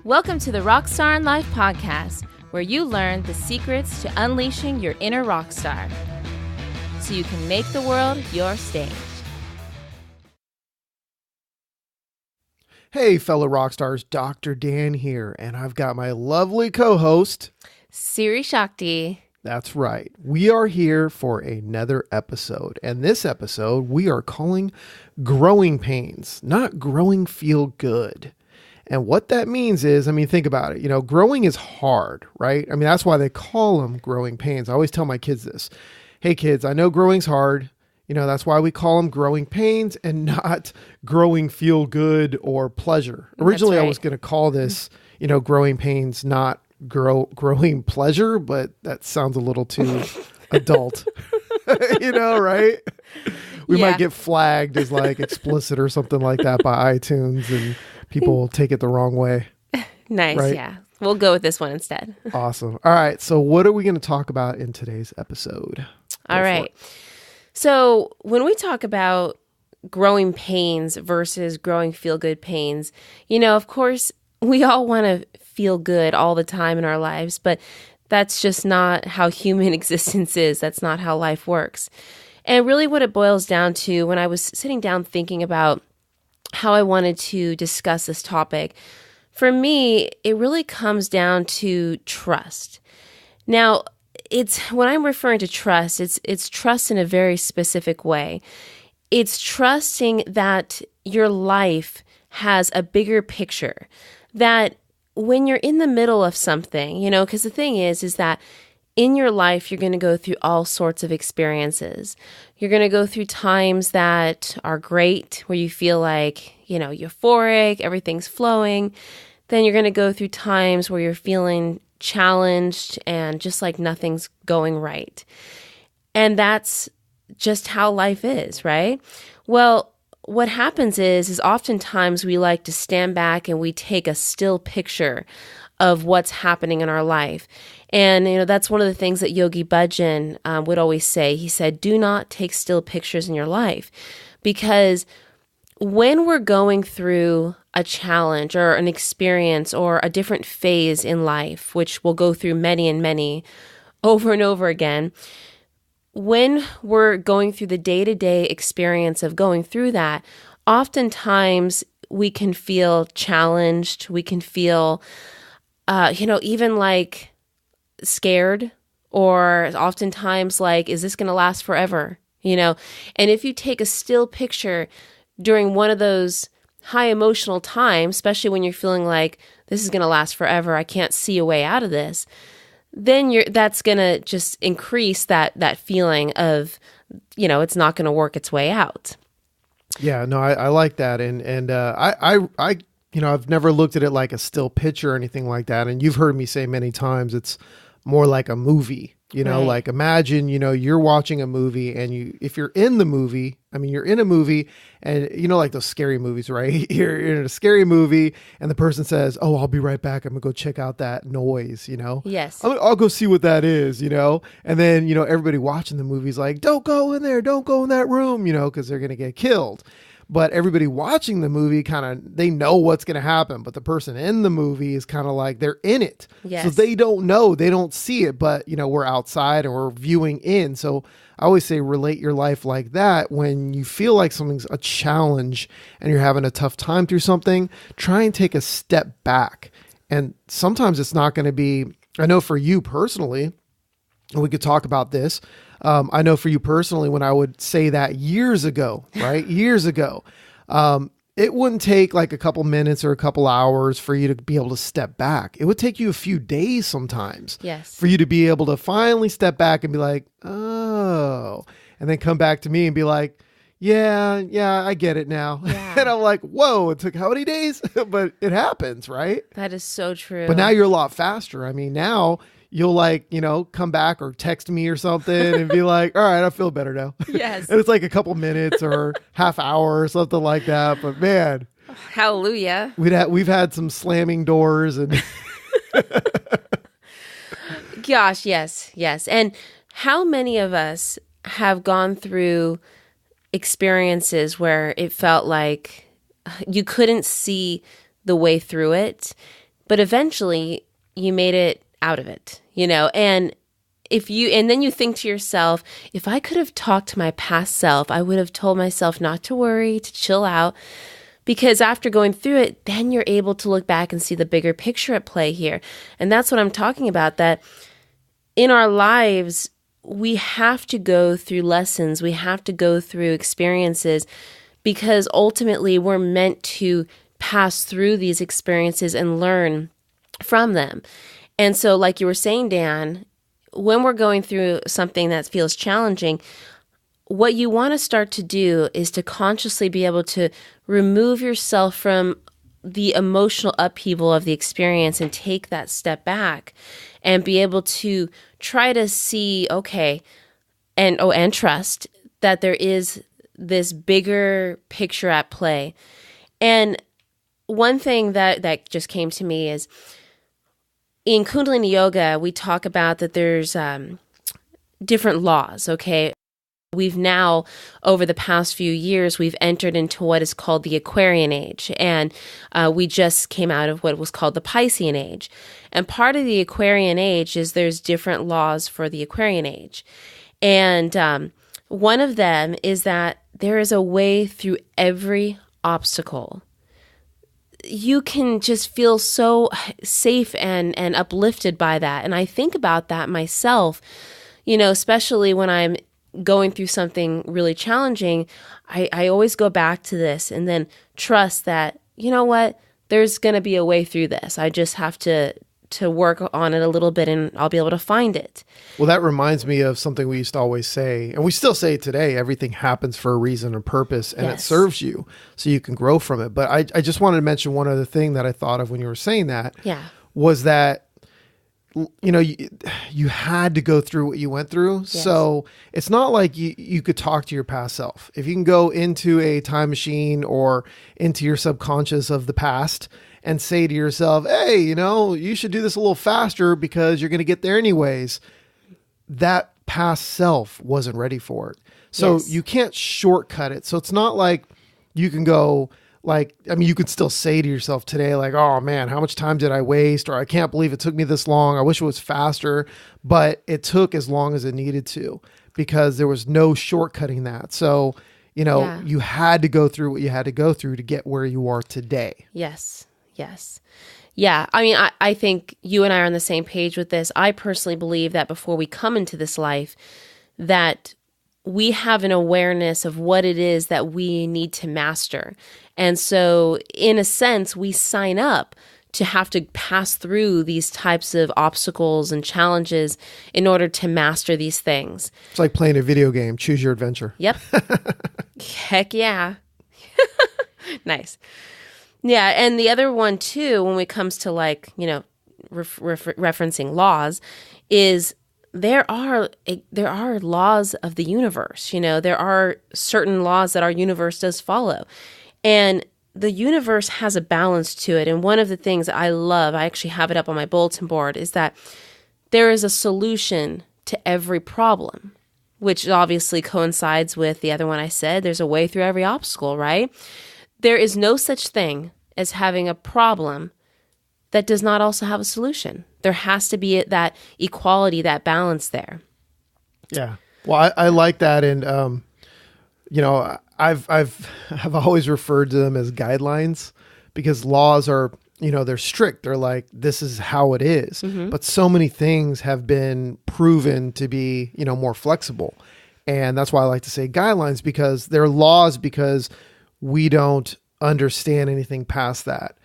Welcome to the RockStar in Life podcast, where you learn the secrets to unleashing your inner rock star so you can make the world your stage. Hey, fellow rock stars, Dr. Dan here, and I've got my lovely co-host, Siri Shakti. That's right. We are here for another episode, and this episode we are calling Growing Pains, not Growing Feel Good. And what that means is, think about it. Growing is hard, right? That's why they call them growing pains. I always tell my kids this. Hey, kids, I know growing's hard. That's why we call them growing pains and not growing feel good or pleasure. Originally, right. I was going to call this, growing pains, not growing pleasure, but that sounds a little too adult, right? We might get flagged as like explicit or something like that by iTunes, and people will take it the wrong way. Nice. Right? Yeah. We'll go with this one instead. Awesome. All right. So what are we going to talk about in today's episode? All right. So when we talk about growing pains versus growing feel-good pains, of course, we all want to feel good all the time in our lives, but that's just not how human existence is. That's not how life works. And really what it boils down to, when I was sitting down thinking about how I wanted to discuss this topic, for me, it really comes down to trust. Now, when I'm referring to trust, it's trust in a very specific way. It's trusting that your life has a bigger picture, that when you're in the middle of something, because the thing is that in your life, you're going to go through all sorts of experiences. You're going to go through times that are great, where you feel like, euphoric, everything's flowing. Then you're going to go through times where you're feeling challenged and just like nothing's going right. And that's just how life is, right? Well, what happens is oftentimes we like to stand back and we take a still picture of what's happening in our life. And, that's one of the things that Yogi Bhajan would always say. He said, do not take still pictures in your life, because when we're going through a challenge or an experience or a different phase in life, which we'll go through many and many over and over again, when we're going through the day-to-day experience of going through that, oftentimes we can feel challenged. We can feel, even like scared, or oftentimes like, is this going to last forever? And if you take a still picture during one of those high emotional times, especially when you're feeling like this is going to last forever, I can't see a way out of this, then that's going to just increase that feeling of, it's not going to work its way out. Yeah, no, I like that. And I've never looked at it like a still picture or anything like that. And you've heard me say many times, it's more like a movie, right. Like imagine, you're watching a movie, and if you're in the movie, you're in a movie, and like those scary movies, right? You're in a scary movie and the person says, oh, I'll be right back. I'm gonna go check out that noise, Yes. I'll go see what that is, and then, everybody watching the movie is like, don't go in there. Don't go in that room, because they're going to get killed. But everybody watching the movie they know what's going to happen. But the person in the movie is kind of like, they're in it. Yes. So they don't know, they don't see it, but we're outside and we're viewing in. So I always say, relate your life like that. When you feel like something's a challenge and you're having a tough time through something, try and take a step back. And sometimes it's not going to be, I know for you personally, and we could talk about this. I know for you personally, when I would say that years ago, right? Years ago, it wouldn't take like a couple minutes or a couple hours for you to be able to step back. It would take you a few days sometimes. Yes. For you to be able to finally step back and be like, oh, and then come back to me and be like, yeah, I get it now. Yeah. And I'm like, whoa, it took how many days? But it happens, right? That is so true. But now you're a lot faster. Now you'll come back or text me or something and be like, all right, I feel better now. Yes. And it's like a couple minutes or half hour or something like that. But man, hallelujah. We've had some slamming doors and gosh, yes. And how many of us have gone through experiences where it felt like you couldn't see the way through it, but eventually you made it out of it, and then you think to yourself, if I could have talked to my past self, I would have told myself not to worry, to chill out, because after going through it, then you're able to look back and see the bigger picture at play here. And that's what I'm talking about, that in our lives, we have to go through lessons, we have to go through experiences, because ultimately we're meant to pass through these experiences and learn from them. And so, like you were saying, Dan, when we're going through something that feels challenging, what you want to start to do is to consciously be able to remove yourself from the emotional upheaval of the experience and take that step back and be able to try to see, okay, and trust that there is this bigger picture at play. And one thing that just came to me is, in Kundalini Yoga, we talk about that there's different laws, okay? We've now, over the past few years, we've entered into what is called the Aquarian Age, and we just came out of what was called the Piscean Age. And part of the Aquarian Age is there's different laws for the Aquarian Age. And one of them is that there is a way through every obstacle. You can just feel so safe and uplifted by that. And I think about that myself, especially when I'm going through something really challenging. I always go back to this and then trust that, there's going to be a way through this. I just have to work on it a little bit and I'll be able to find it. Well, that reminds me of something we used to always say, and we still say today, everything happens for a reason and purpose, and it serves you so you can grow from it. But I just wanted to mention one other thing that I thought of when you were saying that, was that, you had to go through what you went through. Yes. So it's not like you could talk to your past self. If you can go into a time machine or into your subconscious of the past and say to yourself, hey, you should do this a little faster because you're going to get there anyways. That past self wasn't ready for it. So you can't shortcut it. So it's not like you can go you could still say to yourself today, like, oh man, how much time did I waste? Or I can't believe it took me this long. I wish it was faster, but it took as long as it needed to because there was no shortcutting that. So, you had to go through what you had to go through to get where you are today. Yes. Yeah. I mean, I think you and I are on the same page with this. I personally believe that before we come into this life, that we have an awareness of what it is that we need to master. And so in a sense, we sign up to have to pass through these types of obstacles and challenges in order to master these things. It's like playing a video game, choose your adventure. Yep. Heck yeah. Nice. Yeah. And the other one too, when it comes to referencing laws, is there are laws of the universe. There are certain laws that our universe does follow. And the universe has a balance to it. And one of the things that I love, I actually have it up on my bulletin board, is that there is a solution to every problem, which obviously coincides with the other one I said. There's a way through every obstacle, right? There is no such thing as having a problem that does not also have a solution. There has to be that equality, that balance there. Yeah. Well, I like that. And, I've always referred to them as guidelines because laws are, they're strict. They're like, this is how it is. Mm-hmm. But so many things have been proven to be, more flexible. And that's why I like to say guidelines, because they're laws because we don't understand anything past that.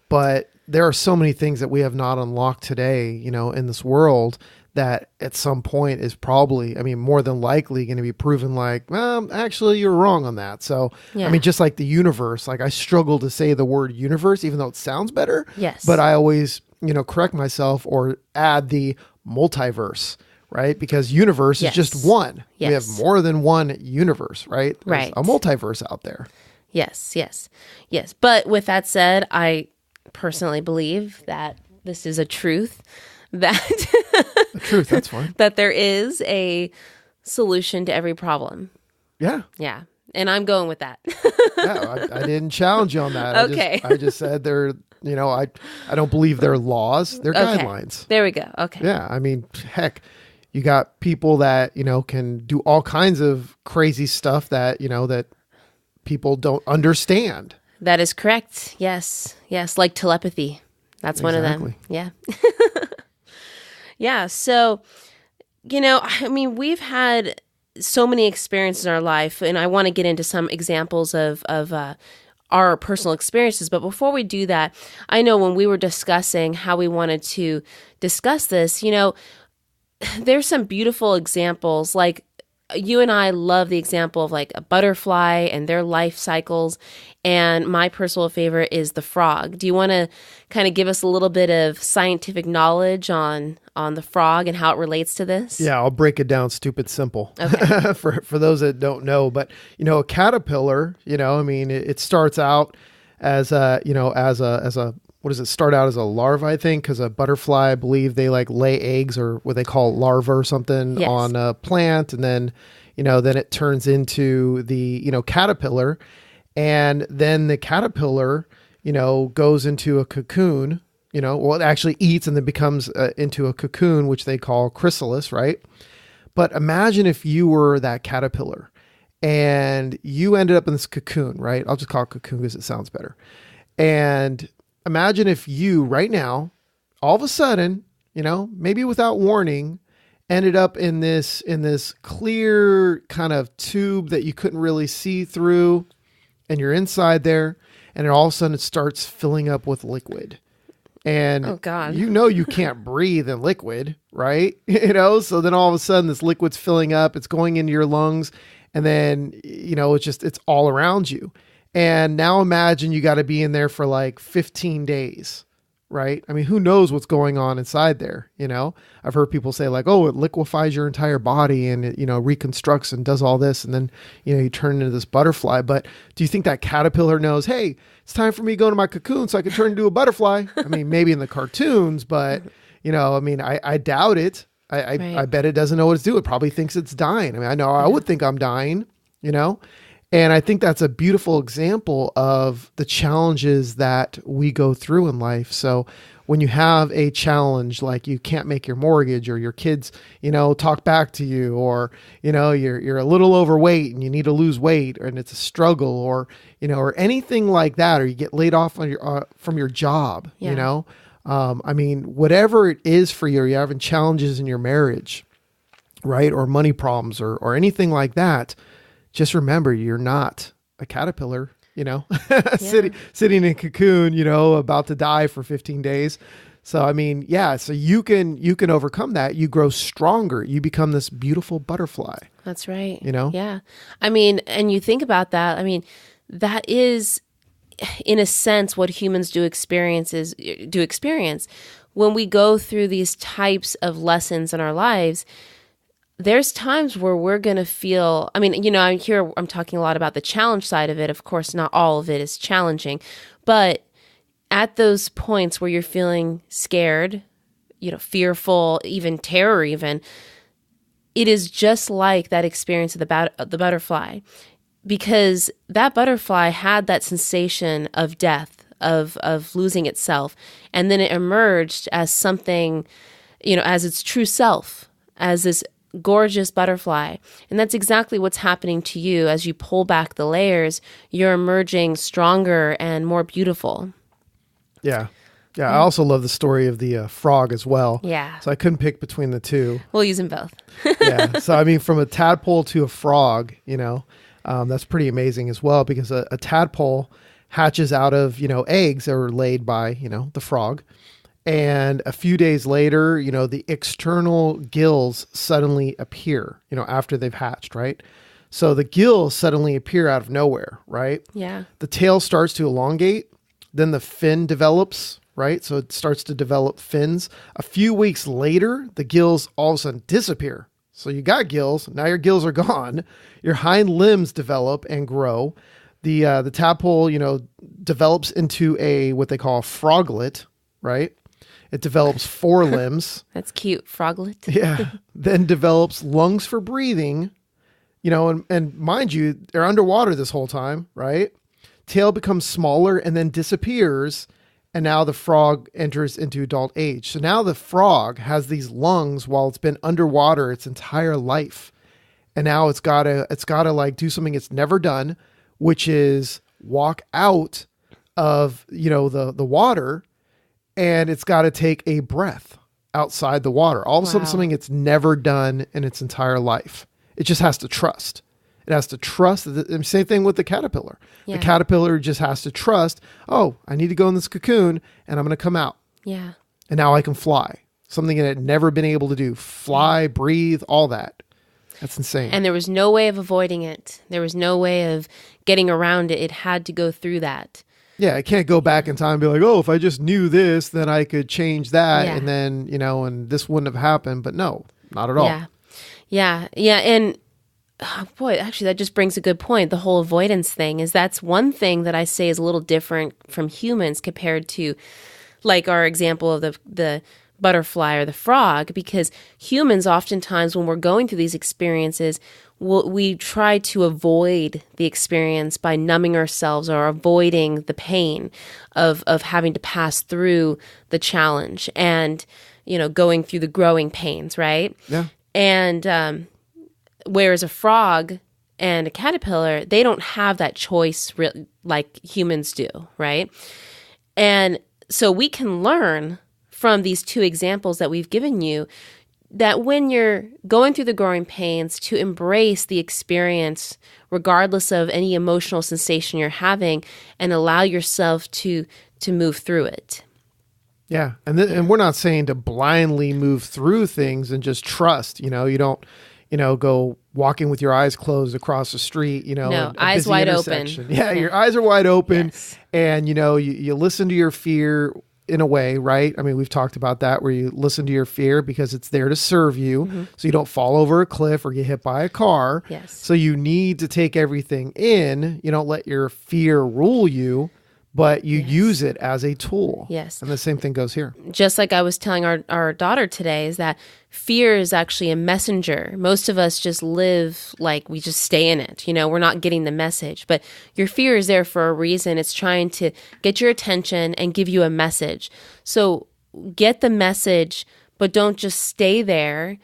But there are so many things that we have not unlocked today, in this world that at some point is probably, more than likely going to be proven like, well, actually you're wrong on that. So, just like the universe, like I struggle to say the word universe, even though it sounds better. Yes. But I always, correct myself or add the multiverse, right? Because universe is just one. Yes. We have more than one universe, right? There's right. a multiverse out there. Yes. But with that said, I personally believe that this is a truth, that the truth, that's fine. That there is a solution to every problem. Yeah. And I'm going with that. I didn't challenge you on that. Okay. I just said I don't believe they're laws. They're guidelines. There we go. Okay. Yeah. I mean, heck, you got people that, can do all kinds of crazy stuff that, that people don't understand. That is correct. Yes. Yes. Like telepathy. That's one of them. Yeah. Yeah. So, we've had so many experiences in our life, and I want to get into some examples of our personal experiences. But before we do that, I know when we were discussing how we wanted to discuss this, there's some beautiful examples. Like you and I love the example of like a butterfly and their life cycles. And my personal favorite is the frog. Do you want to kind of give us a little bit of scientific knowledge on the frog and how it relates to this? Yeah, I'll break it down stupid simple. Okay. for those that don't know, but a caterpillar, it starts out as a what does it start out as a larva, I think, because a butterfly, I believe they like lay eggs or what they call larva or something on a plant. And then, then it turns into the, caterpillar. And then the caterpillar, goes into a cocoon, it actually eats and then becomes into a cocoon, which they call chrysalis, right? But imagine if you were that caterpillar and you ended up in this cocoon, right? I'll just call it cocoon because it sounds better. And imagine if you right now, all of a sudden, maybe without warning, ended up in this clear kind of tube that you couldn't really see through, and you're inside there, and then all of a sudden it starts filling up with liquid. And oh God. You can't breathe in liquid, right? So then all of a sudden this liquid's filling up, it's going into your lungs, and then, it's all around you. And now imagine you got to be in there for like 15 days, right? I mean, who knows what's going on inside there? I've heard people say like, oh, it liquefies your entire body and it, reconstructs and does all this. And then, you turn into this butterfly. But do you think that caterpillar knows, hey, it's time for me to go to my cocoon so I can turn into a butterfly? I mean, maybe in the cartoons, but I doubt it. I bet it doesn't know what it's doing. It probably thinks it's dying. I mean, I know I would think I'm dying, And I think that's a beautiful example of the challenges that we go through in life. So when you have a challenge, like you can't make your mortgage or your kids, talk back to you, or, you're a little overweight and you need to lose weight and it's a struggle, or, or anything like that, or you get laid off on from your job, whatever it is for you, or you're having challenges in your marriage, right? Or money problems or anything like that. Just remember, you're not a caterpillar, sitting in a cocoon, about to die for 15 days. So, so you can overcome that. You grow stronger. You become this beautiful butterfly. That's right. Yeah. And you think about that. That is, in a sense, what humans do experience when we go through these types of lessons in our lives. There's times where we're going to feel, I'm talking a lot about the challenge side of it. Of course, not all of it is challenging, but at those points where you're feeling scared, fearful, even terror, it is just like that experience of the butterfly, because that butterfly had that sensation of death, of losing itself. And then it emerged as something, as its true self, as this gorgeous butterfly. And that's exactly what's happening to you. As you pull back the layers, you're emerging stronger and more beautiful. Yeah. Yeah. I also love the story of the frog as well. Yeah. So I couldn't pick between the two. We'll use them both. Yeah. So, from a tadpole to a frog, that's pretty amazing as well, because a tadpole hatches out of, eggs that are laid by, the frog. And a few days later, the external gills suddenly appear, after they've hatched, right? So the gills suddenly appear out of nowhere, right? Yeah. The tail starts to elongate. Then the fin develops, right? So it starts to develop fins. A few weeks later, the gills all of a sudden disappear. So you got gills. Now your gills are gone. Your hind limbs develop and grow. The tadpole, develops into what they call a froglet, right? It develops 4 limbs. That's cute. Froglet. Yeah. Then develops lungs for breathing, and mind you, they're underwater this whole time, right? Tail becomes smaller and then disappears. and now the frog enters into adult age. So now the frog has these lungs while it's been underwater its entire life. And now it's gotta like do something it's never done, which is walk out of, the water, and it's got to take a breath outside the water. All of a sudden, something it's never done in its entire life. It just has to trust. It has to trust. The same thing with the caterpillar. Yeah. The caterpillar just has to trust, oh, I need to go in this cocoon and I'm going to come out. Yeah. And now I can fly. Something it had never been able to do. Fly, breathe, all that. That's insane. And there was no way of avoiding it. There was no way of getting around it. It had to go through that. Yeah, I can't go back in time and be like, oh, if I just knew this, then I could change that. Yeah. And then, and this wouldn't have happened. But no, not at all. Yeah. Yeah. Yeah. And boy, actually, that just brings a good point. The whole avoidance thing that's one thing that I say is a little different from humans compared to like our example of the butterfly or the frog, because humans oftentimes when we're going through these experiences, we try to avoid the experience by numbing ourselves or avoiding the pain of having to pass through the challenge and, going through the growing pains, right? Yeah. And whereas a frog and a caterpillar, they don't have that choice like humans do, right? And so we can learn from these two examples that we've given you that when you're going through the growing pains, to embrace the experience regardless of any emotional sensation you're having and allow yourself to move through it. Yeah. And we're not saying to blindly move through things and just trust, you don't, go walking with your eyes closed across the street, no, eyes wide open. Yeah. Your eyes are wide open. Yes. And, you listen to your fear in a way, right? I mean, we've talked about that where you listen to your fear because it's there to serve you. Mm-hmm. So you don't fall over a cliff or get hit by a car. Yes. So you need to take everything in. You don't let your fear rule you, but you use it as a tool. Yes. And the same thing goes here. Just like I was telling our daughter today, is that fear is actually a messenger. Most of us just live like we just stay in it. We're not getting the message. But your fear is there for a reason. It's trying to get your attention and give you a message. So get the message, but don't just stay there.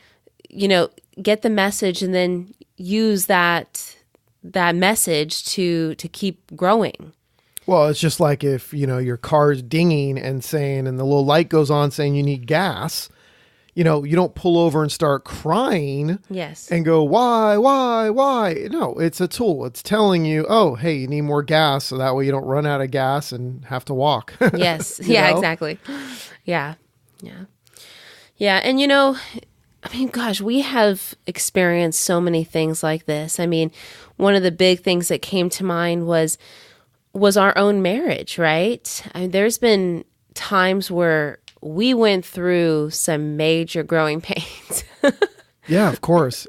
Get the message and then use that message to keep growing. Well, it's just like if, your car's dinging and the little light goes on saying you need gas, you don't pull over and start crying. Yes. And go, why? No, it's a tool. It's telling you, oh, hey, you need more gas. So that way you don't run out of gas and have to walk. Yes. Yeah, exactly. Yeah. Yeah. Yeah. And, gosh, we have experienced so many things like this. One of the big things that came to mind was our own marriage, right? There's been times where we went through some major growing pains. Yeah, of course.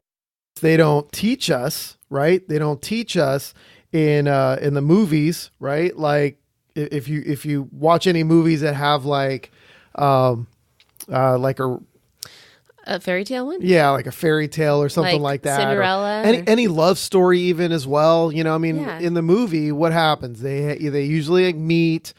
They don't teach us, right? They don't teach us in the movies, right? Like if you watch any movies that have like a fairy tale one? Yeah, like a fairy tale or something like that. Cinderella? Any love story even as well. Yeah. In the movie, what happens? They usually meet.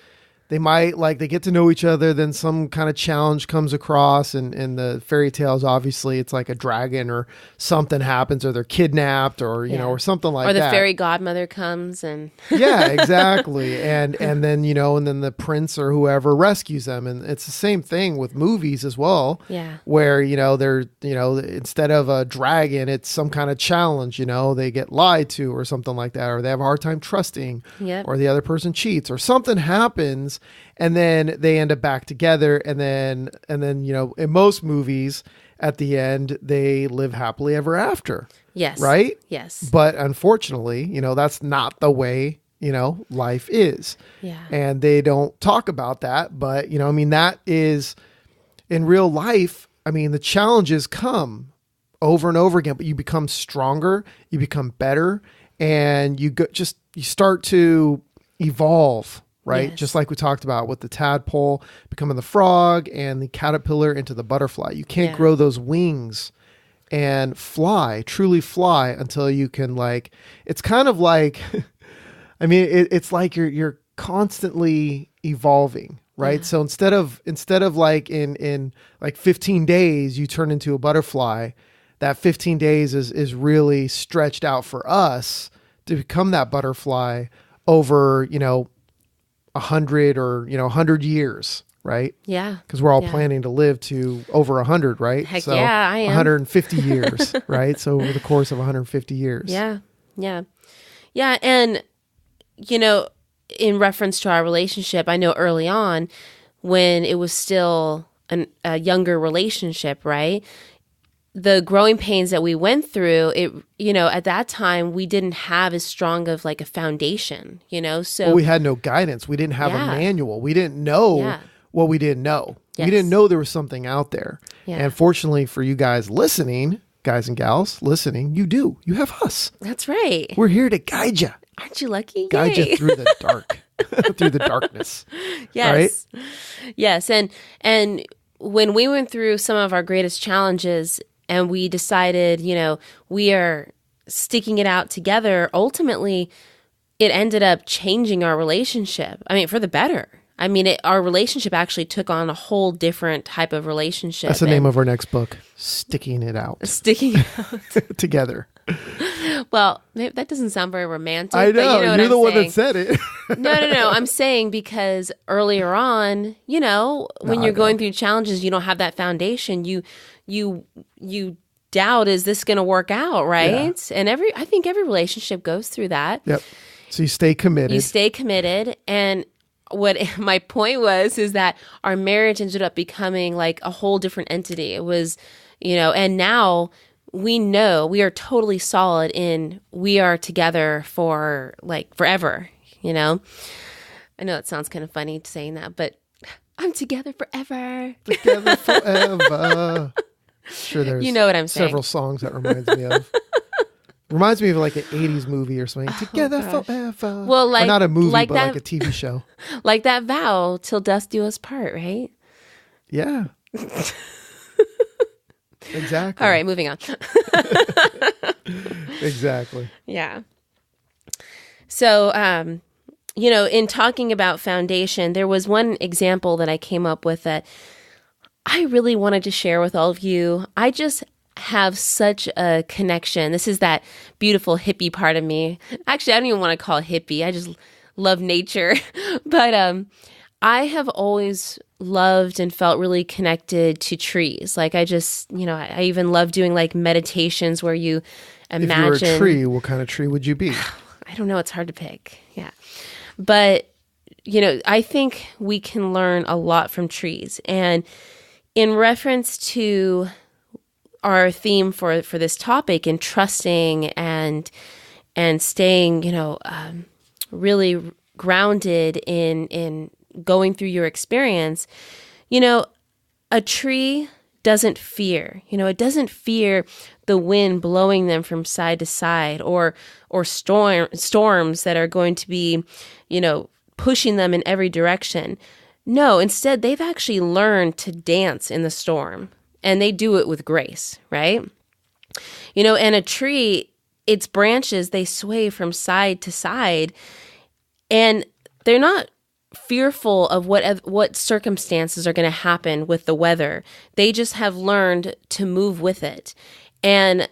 They might they get to know each other. Then some kind of challenge comes across. And in the fairy tales, obviously, it's like a dragon or something happens or they're kidnapped or, or something like that. Or the fairy godmother comes and... Yeah, exactly. And then, and then the prince or whoever rescues them. And it's the same thing with movies as well. Yeah. Where, they're, instead of a dragon, it's some kind of challenge, they get lied to or something like that. Or they have a hard time trusting. Yep. Or the other person cheats or something happens. And then they end up back together. And then, in most movies at the end, they live happily ever after. Yes. Right? Yes. But unfortunately, that's not the way, life is. Yeah. And they don't talk about that. But, that is in real life. The challenges come over and over again, but you become stronger, you become better, and you start to evolve. Right? Yes. Just like we talked about with the tadpole becoming the frog and the caterpillar into the butterfly. You can't grow those wings and truly fly until you can it's kind of like, it's like you're constantly evolving, right? Yeah. So instead of like in like 15 days you turn into a butterfly, that 15 days is really stretched out for us to become that butterfly over, 100 or 100 years, right? Yeah. Because we're all Yeah. planning to live to over 100, right? Heck so yeah, I am. 150 years, right? So over the course of 150 years. Yeah. Yeah. Yeah. And, in reference to our relationship, I know early on when it was still a younger relationship, right? The growing pains that we went through, at that time, we didn't have as strong of like a foundation, so Well, we had no guidance. We didn't have a manual. We didn't know what we didn't know. Yes. We didn't know there was something out there. Yeah. And fortunately for you guys listening, guys and gals listening, you do. You have us. That's right. We're here to guide you. Aren't you lucky? Guide Yay. you through the dark, through the darkness. Yes. Right? Yes. And when we went through some of our greatest challenges and we decided, we are sticking it out together, ultimately it ended up changing our relationship. I mean, for the better. I mean, our relationship actually took on a whole different type of relationship. That's the name of our next book, Sticking It Out. Sticking it out. Together. Well, that doesn't sound very romantic. I know. But you know You're the one saying. that said it. No. I'm saying because earlier on, when you're going through challenges, you don't have that foundation. You doubt, is this going to work out, right? Yeah. And I think every relationship goes through that. Yep. So you stay committed. And what my point is that our marriage ended up becoming like a whole different entity. It was, and now we know we are totally solid in we are together for like forever, I know it sounds kind of funny saying that, but I'm together forever. Together forever. Sure, there's what I'm saying. Several songs that reminds me of. Reminds me of like an 80s movie or something. Together forever. Well, like, or not a movie, like but that, like a TV show. Like that vow, till death do us part, right? Yeah. Exactly. All right, moving on. Exactly. Yeah. So, in talking about foundation, there was one example that I came up with that I really wanted to share with all of you. I just have such a connection. This is that beautiful hippie part of me. Actually, I don't even want to call it hippie. I just love nature. But I have always loved and felt really connected to trees. Like I just, I even love doing like meditations where you imagine. If you were a tree, what kind of tree would you be? I don't know. It's hard to pick. Yeah. But, I think we can learn a lot from trees. And in reference to our theme for this topic and trusting and staying, really grounded in going through your experience, a tree doesn't fear, it doesn't fear the wind blowing them from side to side or storms that are going to be, pushing them in every direction. No, instead, they've actually learned to dance in the storm, and they do it with grace, right? And a tree, its branches, they sway from side to side, and they're not fearful of what circumstances are going to happen with the weather. They just have learned to move with it. And,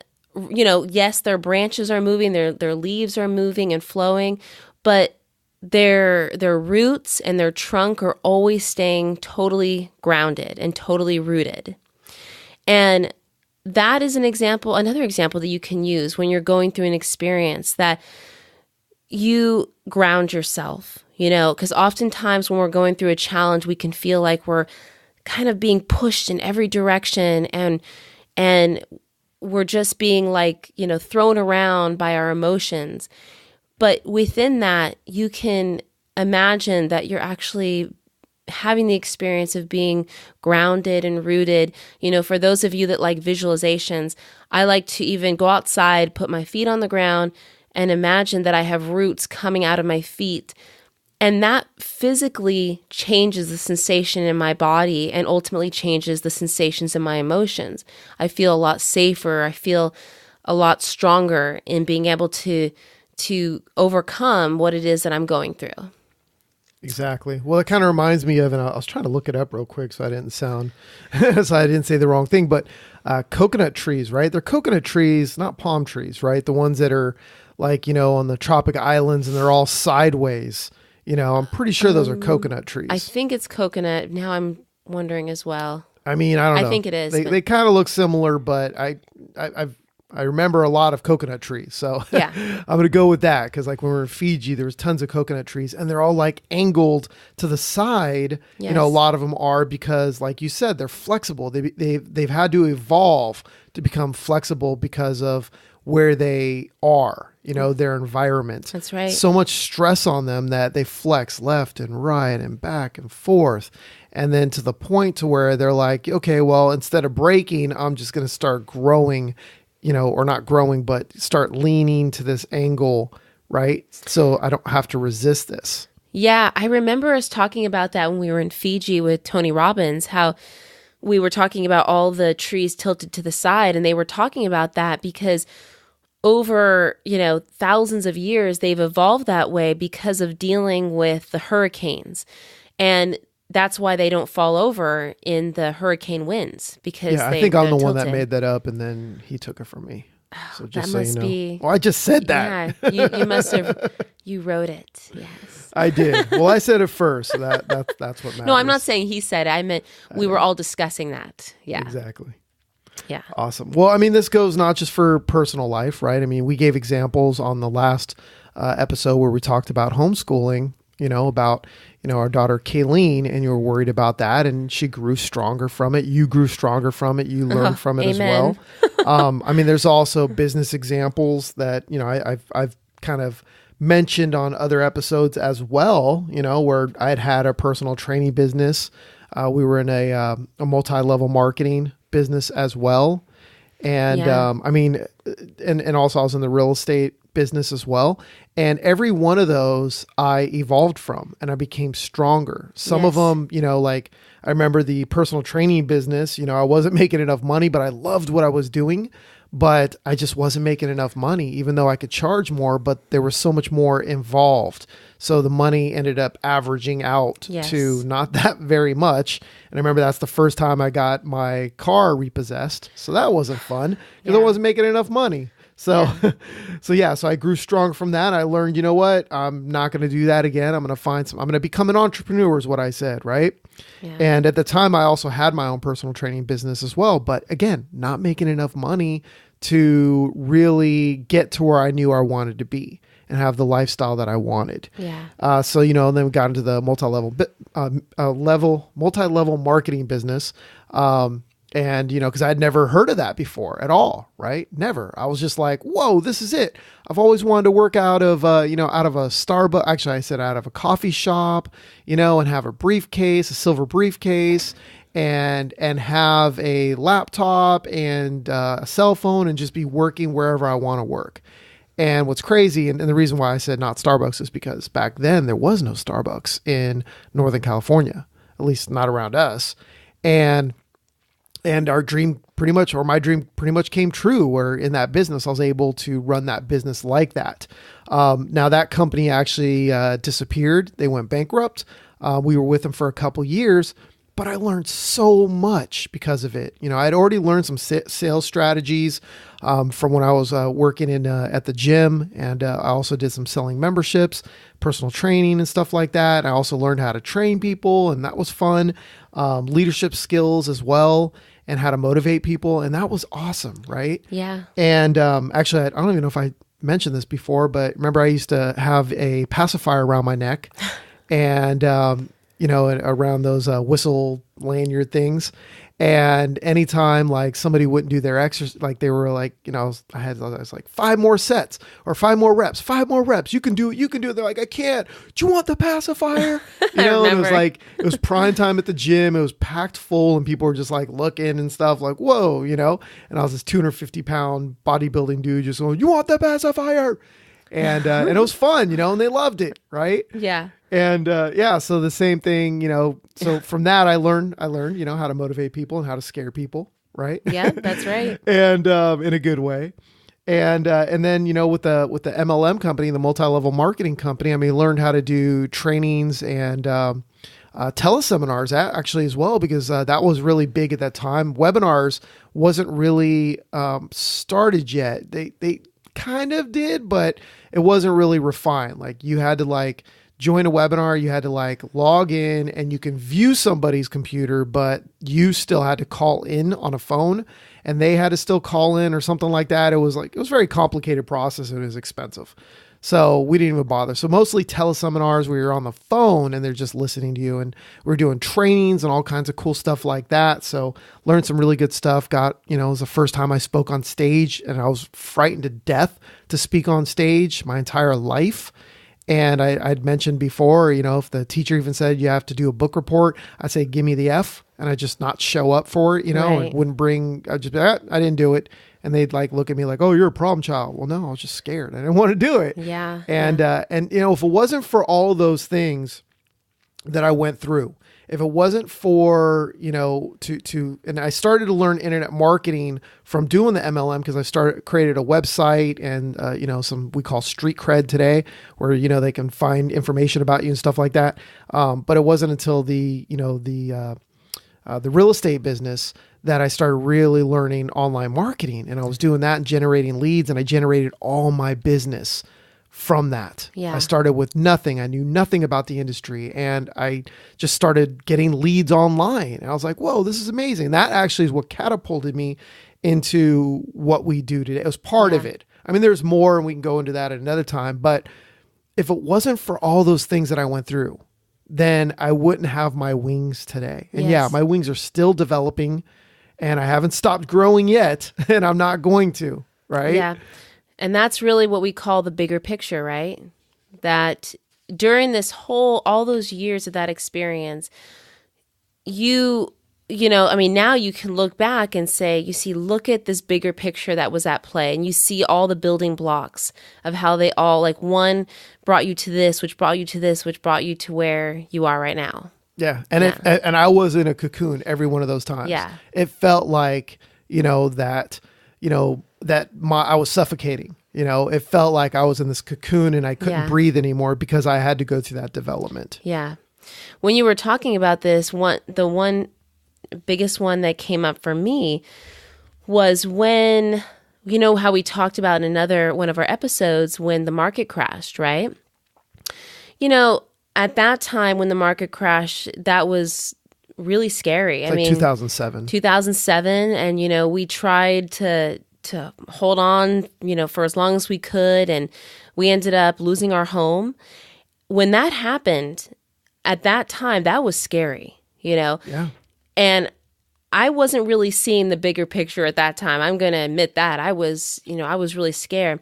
yes, their branches are moving, their leaves are moving and flowing, but their roots and their trunk are always staying totally grounded and totally rooted. And that is another example that you can use when you're going through an experience, that you ground yourself, because oftentimes when we're going through a challenge, we can feel like we're kind of being pushed in every direction and we're just being like, thrown around by our emotions. But within that, you can imagine that you're actually having the experience of being grounded and rooted. For those of you that like visualizations, I like to even go outside, put my feet on the ground, and imagine that I have roots coming out of my feet. And that physically changes the sensation in my body and ultimately changes the sensations in my emotions. I feel a lot safer. I feel a lot stronger in being able to overcome what it is that I'm going through. Exactly. Well, it kind of reminds me of, and I was trying to look it up real quick so I didn't sound, so I didn't say the wrong thing, but coconut trees, right? They're coconut trees, not palm trees, right? The ones that are like, on the tropic islands and they're all sideways. I'm pretty sure those are coconut trees. I think it's coconut. Now I'm wondering as well. I mean, I don't know. I think it is. They kind of look similar, but I remember a lot of coconut trees. So yeah. I'm going to go with that because like when we were in Fiji, there was tons of coconut trees and they're all like angled to the side. Yes. A lot of them are because like you said, they're flexible. They've had to evolve to become flexible because of where they are, their environment. That's right. So much stress on them that they flex left and right and back and forth. And then to the point to where they're like, okay, well, instead of breaking, I'm just going to start growing, or not growing, but start leaning to this angle, right? So I don't have to resist this. Yeah, I remember us talking about that when we were in Fiji with Tony Robbins, how we were talking about all the trees tilted to the side. And they were talking about that because over, thousands of years, they've evolved that way because of dealing with the hurricanes. And that's why they don't fall over in the hurricane winds because I think I'm the one that tilted. made that up and then he took it from me. So just that so must be. Well, I just said that. Yeah, you must have. You wrote it. Yes. I did. Well, I said it first. So that's what matters. No, I'm not saying he said it. I meant we were all discussing that. Yeah. Exactly. Yeah. Awesome. Well, I mean, this goes not just for personal life, right? I mean, we gave examples on the last episode where we talked about homeschooling, about, our daughter Kayleen, and you were worried about that and she grew stronger from it. You grew stronger from it. You learned from it amen. as well. I mean, there's also business examples that, I've kind of mentioned on other episodes as well, where I'd had a personal training business. We were in a multi-level marketing business as well. And, I mean, and also I was in the real estate business as well. And every one of those I evolved from and I became stronger. Some of them, like I remember the personal training business, I wasn't making enough money, but I loved what I was doing, but I just wasn't making enough money, even though I could charge more, but there was so much more involved. So the money ended up averaging out to not that very much. And I remember that's the first time I got my car repossessed. So that wasn't fun because I wasn't making enough money. So, so I grew strong from that. I learned, you know what? I'm not going to do that again. I'm going to I'm going to become an entrepreneur is what I said. Right. Yeah. And at the time I also had my own personal training business as well. But again, not making enough money to really get to where I knew I wanted to be and have the lifestyle that I wanted. Yeah. So, then we got into the multi-level marketing business. And, because I'd never heard of that before at all, right? Never. I was just like, whoa, this is it. I've always wanted to work out of, out of a Starbucks. Actually, I said out of a coffee shop, and have a briefcase, a silver briefcase, and have a laptop and a cell phone and just be working wherever I want to work. And what's crazy, and the reason why I said not Starbucks is because back then there was no Starbucks in Northern California, at least not around us. And our dream my dream pretty much came true where in that business, I was able to run that business like that. Now that company actually disappeared. They went bankrupt. We were with them for a couple years, but I learned so much because of it. I'd already learned some sales strategies from when I was working at the gym. And I also did some selling memberships, personal training and stuff like that. I also learned how to train people and that was fun. Leadership skills as well and how to motivate people. And that was awesome. Right. Yeah. And actually, I don't even know if I mentioned this before, but remember I used to have a pacifier around my neck and, around those whistle lanyard things. And anytime like somebody wouldn't do their exercise, like they were like, I was like 5 more sets or 5 more reps, 5 more reps. You can do it. They're like, I can't. Do you want the pacifier? And it was like, it was prime time at the gym. It was packed full and people were just like looking and stuff like, whoa, and I was this 250-pound bodybuilding dude just going, you want the pacifier? And it was fun, and they loved it. Right. Yeah. And, so the same thing, so from that I learned, how to motivate people and how to scare people. Right. Yeah, that's right. And, in a good way. And then, with the MLM company, the multi-level marketing company, I mean, learned how to do trainings and teleseminars actually as well, because that was really big at that time. Webinars wasn't really started yet. They kind of did, but it wasn't really refined. Like you had to join a webinar, you had to log in and you can view somebody's computer, but you still had to call in on a phone and they had to still call in or something like that. It was a very complicated process and it was expensive. So we didn't even bother. So mostly teleseminars where you're on the phone and they're just listening to you, and we're doing trainings and all kinds of cool stuff like that. So learned some really good stuff. It was the first time I spoke on stage and I was frightened to death to speak on stage my entire life. And I'd mentioned before, if the teacher even said you have to do a book report, I'd say, give me the F, and I'd just not show up for it, Right. and I'd just be like, I didn't do it. And they'd look at me like, oh, you're a problem child. Well, no, I was just scared. I didn't want to do it. Yeah. And if it wasn't for all of those things that I went through, if it wasn't for, and I started to learn internet marketing from doing the MLM, because I created a website and, some we call street cred today, where, they can find information about you and stuff like that. But it wasn't until the real estate business that I started really learning online marketing, and I was doing that and generating leads, and I generated all my business from that. Yeah. I started with nothing. I knew nothing about the industry, and I just started getting leads online. And I was like, whoa, this is amazing. That actually is what catapulted me into what we do today. It was part of it. I mean, there's more, and we can go into that at another time. But if it wasn't for all those things that I went through, then I wouldn't have my wings today. And yeah, my wings are still developing, and I haven't stopped growing yet, and I'm not going to, right? Yeah. And that's really what we call the bigger picture, right? That during all those years of that experience, now you can look back and say, look at this bigger picture that was at play, and you see all the building blocks of how they all, one brought you to this, which brought you to this, which brought you to where you are right now. Yeah. And and I was in a cocoon every one of those times. Yeah. It felt like, I was suffocating. It felt like I was in this cocoon and I couldn't breathe anymore because I had to go through that development. Yeah. When you were talking about this, the one biggest one that came up for me was when, how we talked about in another one of our episodes when the market crashed, right? At that time when the market crashed, that was really scary. I mean, 2007. 2007, and we tried to hold on, for as long as we could, and we ended up losing our home. When that happened, at that time, that was scary, Yeah. And I wasn't really seeing the bigger picture at that time. I'm going to admit that. I was really scared.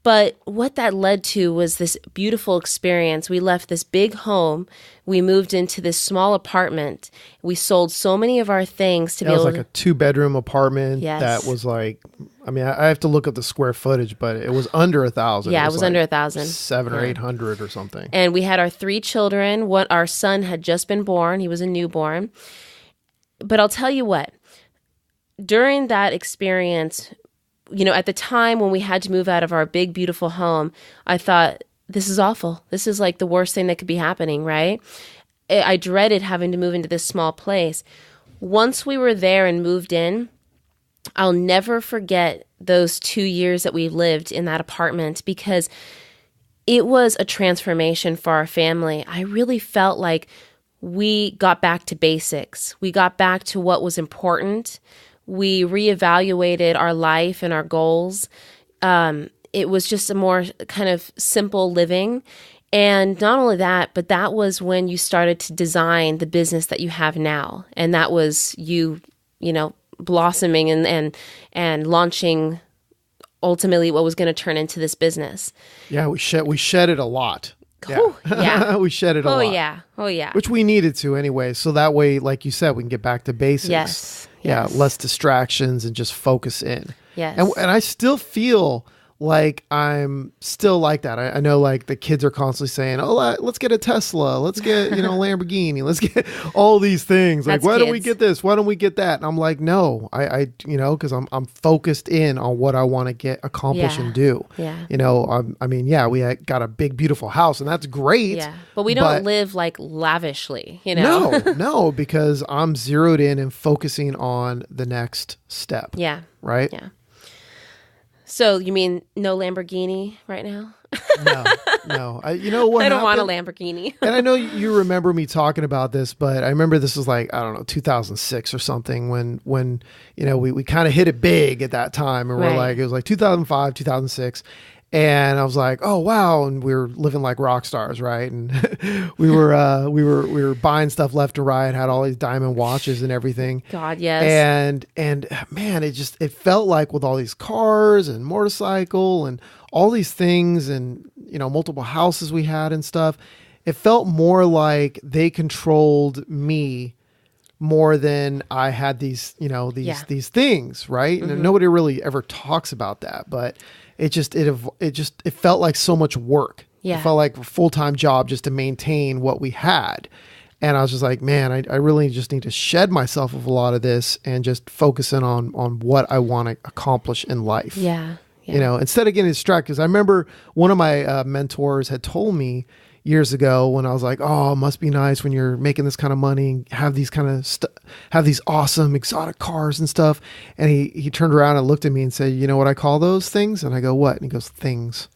But what that led to was this beautiful experience. We left this big home. We moved into this small apartment. We sold so many of our things to be able to... It was like a 2-bedroom apartment. Yes. That was I have to look up the square footage, but it was under 1,000. Yeah, it was under 1,000. 700 or 800 or something. And we had our 3 children. Our son had just been born. He was a newborn. But I'll tell you what, during that experience... at the time when we had to move out of our big, beautiful home, I thought, this is awful. This is the worst thing that could be happening, right? I dreaded having to move into this small place. Once we were there and moved in, I'll never forget those 2 years that we lived in that apartment, because it was a transformation for our family. I really felt like we got back to basics. We got back to what was important. We reevaluated our life and our goals. It was just a more kind of simple living. And not only that, but that was when you started to design the business that you have now. And that was you blossoming and launching ultimately what was going to turn into this business. Yeah, we shedded a lot. Oh, yeah. We shedded a lot. Oh, yeah. Which we needed to anyway. So that way, like you said, we can get back to basics. Yes. Yeah, less distractions and just focus in. Yes. And I still feel like I'm still like that. I know like the kids are constantly saying, oh, let's get a Tesla. Let's get, you know, Lamborghini. Let's get all these things. Like, That's why don't we kids. get this? Why don't we get that? And I'm like, no, you know, because I'm focused in on what I want to get accomplished Yeah. and do. Yeah. You know, I mean, yeah, we got a big, beautiful house and that's great. Yeah. But we don't live like lavishly, you No, know? no, because I'm zeroed in and focusing on the next step. Yeah. Right? Yeah. So you mean no Lamborghini right now? No. You know what I don't want a happened? Lamborghini. And I know you remember me talking about this, but I remember this was like, I don't know, 2006 or something when you know, we kind of hit it big at that time. And we're Right. like, it was like 2005, 2006. And I was like, oh, wow. And we were living like rock stars, right? And we were buying stuff left and right, had all these diamond watches and everything. God, yes. And man, it felt like with all these cars and motorcycle and all these things and, you know, multiple houses we had and stuff, it felt more like they controlled me more than I had these, you know, these things, right? And nobody really ever talks about that, but it felt like so much work. Yeah. It felt like a full-time job just to maintain what we had. And I was just like, man, I really just need to shed myself of a lot of this and just focus in on what I want to accomplish in life. Yeah. You know, instead of getting distracted. Because I remember one of my mentors had told me years ago when I was like, oh, it must be nice when you're making this kind of money and have these kind of have these awesome exotic cars and stuff. And he turned around and looked at me and said, you know what I call those things? And I go, what? And he goes, things.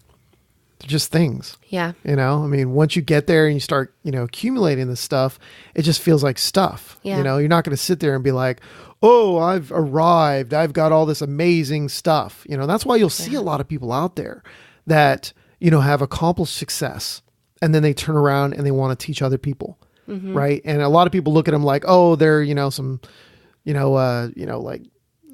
They're just things. Yeah. You know, I mean, once you get there and you start, you know, accumulating this stuff, it just feels like stuff. Yeah. You know, you're not going to sit there and be like, oh, I've arrived. I've got all this amazing stuff. You know, that's why you'll see a lot of people out there that, you know, have accomplished success and then they turn around and they want to teach other people. Right. And a lot of people look at them like, oh, they're, you know, some, like,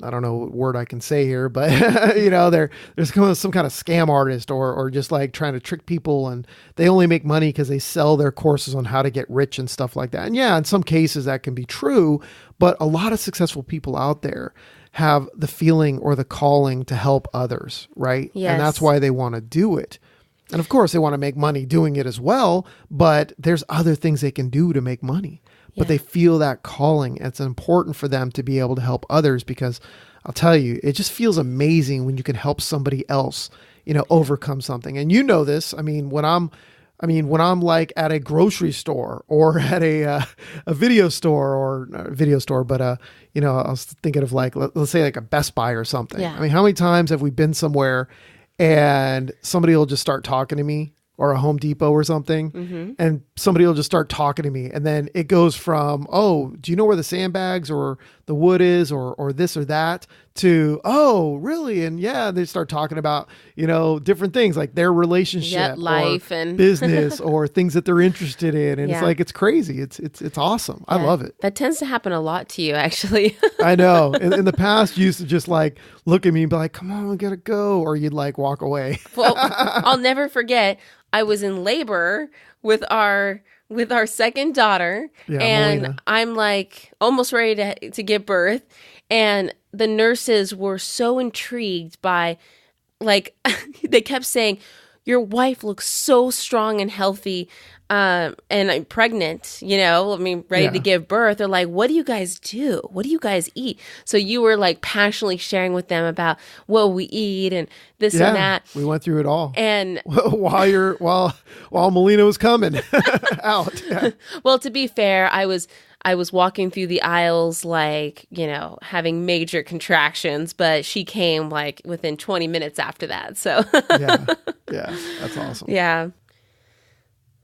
I don't know what word I can say here, but you know, there's some kind of scam artist or just like trying to trick people and they only make money because they sell their courses on how to get rich and stuff like that. And yeah, in some cases that can be true, but a lot of successful people out there have the feeling or the calling to help others, right? Yes. And that's why they want to do it. And of course they want to make money doing it as well, but there's other things they can do to make money. But they feel that calling. It's important for them to be able to help others because I'll tell you, it just feels amazing when you can help somebody else, you know, overcome something. And you know this. I mean, when I'm like at a grocery store or at a video store or not a video store, but you know, I was thinking of like, let's say like a Best Buy or something. Yeah. I mean, how many times have we been somewhere and somebody will just start talking to me? Or a Home Depot or something, and somebody will just start talking to me. And then it goes from, oh, do you know where the sandbags or the wood is or this or that to, oh, really? And yeah, they start talking about, you know, different things like their relationship, life or and business or things that they're interested in. And it's Yeah. like, it's crazy. It's awesome. I love it. That tends to happen a lot to you, actually. I know. In the past, you used to just like look at me and be like, come on, we gotta go. Or you'd like walk away. Well, I'll never forget. I was in labor with our second daughter, and Melina. I'm like almost ready to give birth, and the nurses were so intrigued by, like, they kept saying, "Your wife looks so strong and healthy." And I'm pregnant, you know, I mean, ready to give birth. They're like, what do you guys do? What do you guys eat? So you were like passionately sharing with them about what we eat and this and that. We went through it all. And while Melina was coming out. Yeah. well, to be fair, I was walking through the aisles like, you know, having major contractions, but she came like within 20 minutes after that. So Yeah, that's awesome. yeah.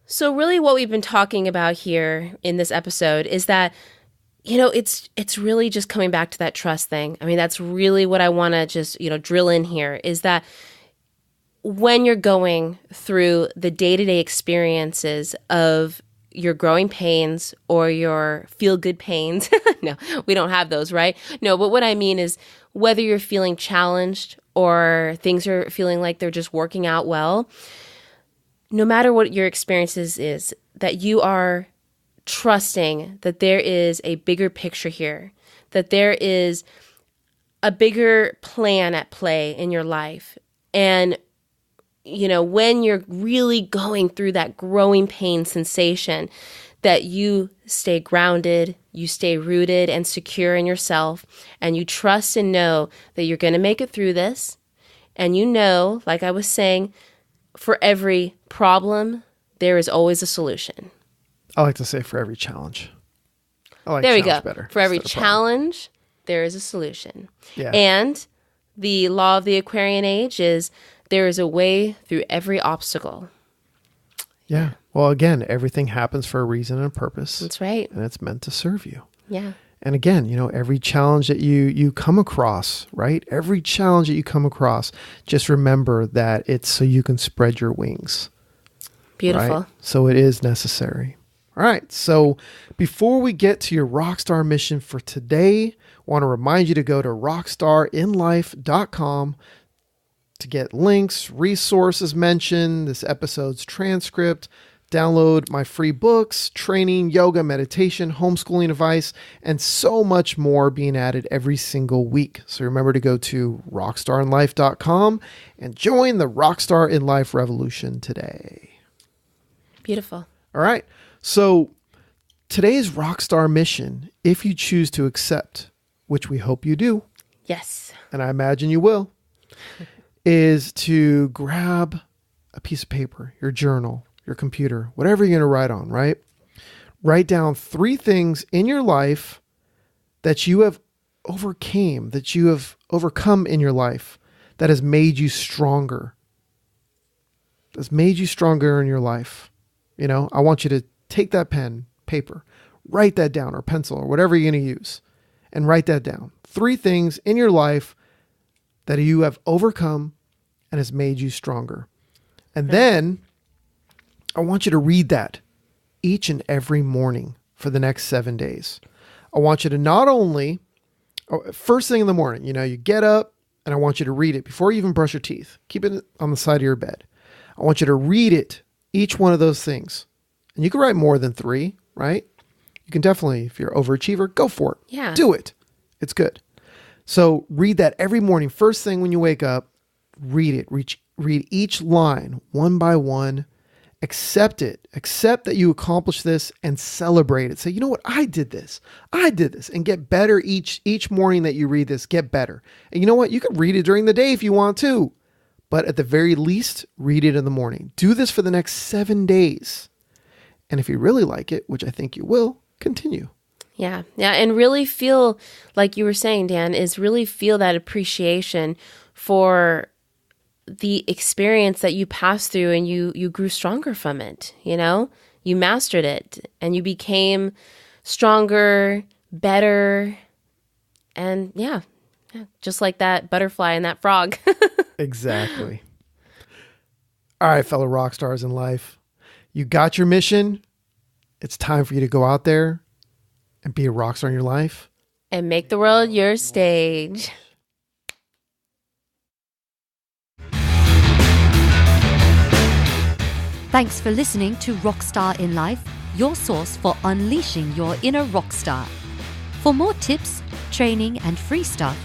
So really what we've been talking about here in this episode is that, you know, it's really just coming back to that trust thing. I mean, that's really what I want to just, you know, drill in here is that when you're going through the day-to-day experiences of your growing pains or your feel-good pains, no, we don't have those, right? No, but what I mean is whether you're feeling challenged or things are feeling like they're just working out well, no matter what your experiences is, that you are trusting that there is a bigger picture here, that there is a bigger plan at play in your life. And, when you're really going through that growing pain sensation, that you stay grounded, you stay rooted and secure in yourself, and you trust and know that you're going to make it through this. And like I was saying, for every problem, there is always a solution. I like to say for every challenge. I like there we challenge go. better For every instead of problem. challenge, there is a solution. Yeah. And the law of the Aquarian age is there is a way through every obstacle. Yeah. Well, again, everything happens for a reason and a purpose. That's right. And it's meant to serve you. Yeah. And again, every challenge that you come across, right? Every challenge that you come across, just remember that it's so you can spread your wings. Beautiful. Right? So it is necessary. All right. So before we get to your Rockstar mission for today, I want to remind you to go to rockstarinlife.com to get links, resources mentioned, this episode's transcript, download my free books, training, yoga, meditation, homeschooling advice, and so much more being added every single week. So remember to go to rockstarinlife.com and join the Rockstar in Life revolution today. Beautiful. All right. So today's Rockstar mission, if you choose to accept, which we hope you do, Yes. and I imagine you will, is to grab a piece of paper, your journal, your computer, whatever you're going to write on, right? Write down 3 things in your life that you have that you have overcome in your life that has made you stronger. That's made you stronger in your life. I want you to take that pen, paper, write that down, or pencil, or whatever you're going to use, and write that down. 3 things in your life that you have overcome and has made you stronger. And then I want you to read that each and every morning for the next 7 days. I want you to not only, first thing in the morning, you get up and I want you to read it before you even brush your teeth. Keep it on the side of your bed. I want you to read it, each one of those things. And you can write more than 3, right? You can definitely, if you're an overachiever, go for it. Yeah. Do it. It's good. So read that every morning. First thing when you wake up, read it. Read each line one by one. Accept it. Accept that you accomplished this and celebrate it. Say, you know what? I did this. And get better each morning that you read this. Get better. And you know what? You can read it during the day if you want to. But at the very least, read it in the morning. Do this for the next 7 days. And if you really like it, which I think you will, continue. Yeah. Yeah. And really feel, like you were saying, Dan, is really feel that appreciation for the experience that you passed through, and you grew stronger from it. You mastered it and you became stronger, better. And yeah, just like that butterfly and that frog. Exactly. All right, fellow rock stars in life, you got your mission. It's time for you to go out there and be a rock star in your life. And make the world your stage. Thanks for listening to Rockstar in Life, your source for unleashing your inner rock star. For more tips, training, and free stuff,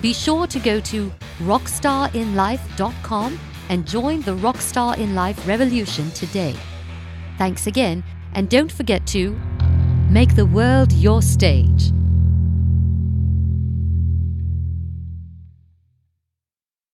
be sure to go to rockstarinlife.com and join the Rockstar in Life revolution today. Thanks again, and don't forget to make the world your stage.